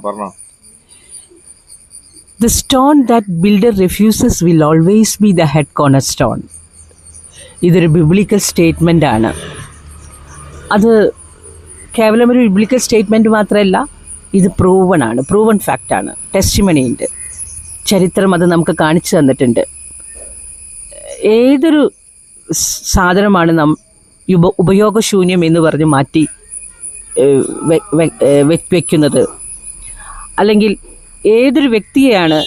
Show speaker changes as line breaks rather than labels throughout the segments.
പറഞ്ഞോ.
The stone that builder refuses will always be the head cornerstone. ഇതൊരു biblical statement ആണ്. അത് കേവലം ഒരു ബിബ്ലിക്കൽ സ്റ്റേറ്റ്മെൻറ്റ് മാത്രമല്ല, ഇത് പ്രൂവൺ ഫാക്റ്റാണ്. ടെസ്റ്റിമണി ഉണ്ട്, ചരിത്രം അത് നമുക്ക് കാണിച്ചു തന്നിട്ടുണ്ട്. ഏതൊരു സാധനമാണ് നാം ഉപയോഗശൂന്യം എന്ന് പറഞ്ഞ് മാറ്റി വയ്ക്കുന്നത്, അല്ലെങ്കിൽ ഏതൊരു വ്യക്തിയെയാണ്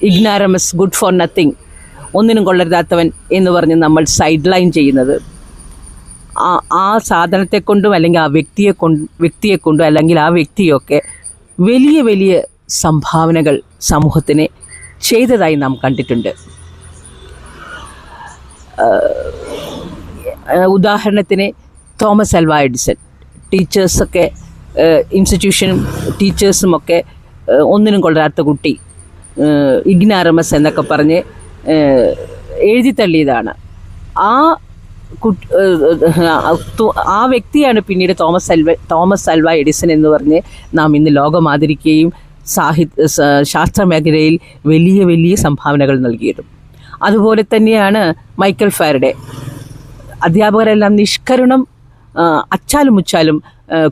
ഇഗ്നാരമസ്, ഗുഡ് ഫോർ നത്തിങ്, ഒന്നിനും കൊള്ളരുതാത്തവൻ എന്ന് പറഞ്ഞ് നമ്മൾ സൈഡ് ലൈൻ ചെയ്യുന്നത്, ആ സാധനത്തെ കൊണ്ടും അല്ലെങ്കിൽ ആ വ്യക്തിയെ കൊണ്ടും അല്ലെങ്കിൽ ആ വ്യക്തിയൊക്കെ വലിയ വലിയ സംഭാവനകൾ സമൂഹത്തിന് ചെയ്തതായി നാം കണ്ടിട്ടുണ്ട്. ഉദാഹരണത്തിന് തോമസ് ആൽവാ എഡിസൺ, ടീച്ചേഴ്സൊക്കെ ഇൻസ്റ്റിറ്റ്യൂഷനും ടീച്ചേഴ്സുമൊക്കെ ഒന്നിനും കൊള്ളരാത്ത കുട്ടി, ഇഗ്നാരമസ് എന്നൊക്കെ പറഞ്ഞ് എഴുതി തള്ളിയതാണ്. ആ വ്യക്തിയാണ് പിന്നീട് തോമസ് ആൽവാ എഡിസൺ എന്ന് പറഞ്ഞ് നാം ഇന്ന് ലോകം ആദരിക്കുകയും ശാസ്ത്ര മേഖലയിൽ വലിയ വലിയ സംഭാവനകൾ നൽകിയതും. അതുപോലെ തന്നെയാണ് മൈക്കൽ ഫാരഡെ. അധ്യാപകരെല്ലാം നിഷ്കരുണം അച്ചാലും മുച്ചാലും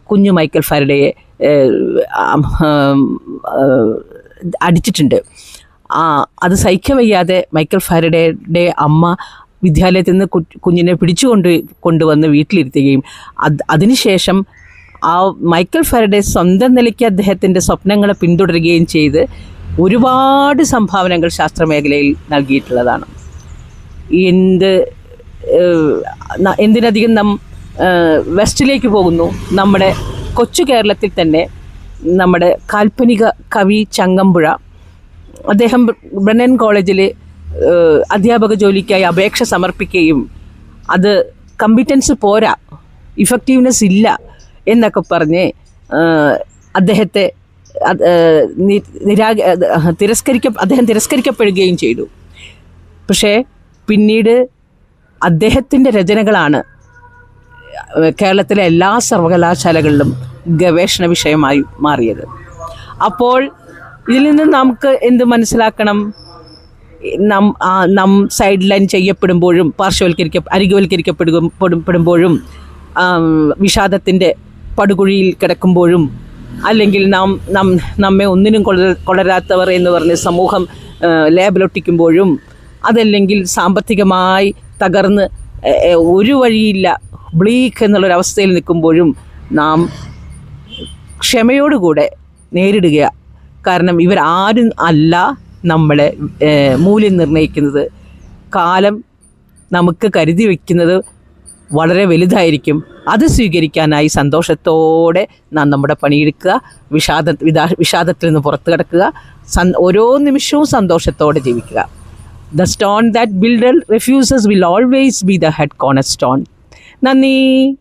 കുഞ്ഞു മൈക്കൽ ഫാരഡയെ അടിച്ചിട്ടുണ്ട്. അത് സഹിക്കാൻ വയ്യാതെ മൈക്കൽ ഫാരഡയുടെ അമ്മ വിദ്യാലയത്തിൽ നിന്ന് കുഞ്ഞിനെ കൊണ്ടുവന്ന് വീട്ടിലിരുത്തുകയും അതിനുശേഷം ആ മൈക്കൽ ഫാരഡെ സ്വന്തം നിലയ്ക്ക് അദ്ദേഹത്തിൻ്റെ സ്വപ്നങ്ങളെ പിന്തുടരുകയും ചെയ്ത് ഒരുപാട് സംഭാവനകൾ ശാസ്ത്രമേഖലയിൽ നൽകിയിട്ടുള്ളതാണ്. എന്തിനധികം നാം വെസ്റ്റിലേക്ക് പോകുന്നു, നമ്മുടെ കൊച്ചു കേരളത്തിൽ തന്നെ നമ്മുടെ കാൽപ്പനിക കവി ചങ്ങമ്പുഴ, അദ്ദേഹം ബ്രണ്ണൻ കോളേജിൽ അധ്യാപക ജോലിക്കായി അപേക്ഷ സമർപ്പിക്കുകയും അത് കമ്പിറ്റൻസ് പോരാ, ഇഫക്റ്റീവ്നെസ് ഇല്ല എന്നൊക്കെ പറഞ്ഞ് അദ്ദേഹത്തെ അദ്ദേഹം തിരസ്കരിക്കപ്പെടുകയും ചെയ്തു. പക്ഷേ പിന്നീട് അദ്ദേഹത്തിൻ്റെ രചനകളാണ് കേരളത്തിലെ എല്ലാ സർവകലാശാലകളിലും ഗവേഷണ വിഷയമായി മാറിയത്. അപ്പോൾ ഇതിൽ നിന്ന് നമുക്ക് എന്ത് മനസ്സിലാക്കണം? നാം സൈഡ് ലൈൻ ചെയ്യപ്പെടുമ്പോഴും അരികുവൽക്കരിക്കപ്പെടുമ്പോഴും വിഷാദത്തിൻ്റെ പടുകുഴിയിൽ കിടക്കുമ്പോഴും അല്ലെങ്കിൽ നമ്മെ ഒന്നിനും കൊള്ളരാത്തവർ എന്ന് പറഞ്ഞ് സമൂഹം ലേബലൊട്ടിക്കുമ്പോഴും അതല്ലെങ്കിൽ സാമ്പത്തികമായി തകർന്ന് ഒരു വഴിയില്ല ബ്ലീക്ക് എന്നുള്ളൊരവസ്ഥയിൽ നിൽക്കുമ്പോഴും നാം ക്ഷമയോടുകൂടെ നേരിടുക. കാരണം ഇവരാരും അല്ല നമ്മളെ മൂല്യം നിർണ്ണയിക്കുന്നത്. കാലം നമുക്ക് കരുതി വയ്ക്കുന്നത് വളരെ വലുതായിരിക്കും. അത് സ്വീകരിക്കാനായി സന്തോഷത്തോടെ നാം നമ്മുടെ പണിയെടുക്കുക, വിഷാദത്തിൽ നിന്ന് പുറത്തു കിടക്കുക, ഓരോ നിമിഷവും സന്തോഷത്തോടെ ജീവിക്കുക. The stone that builder refuses will always be the head cornerstone. നന്ദി.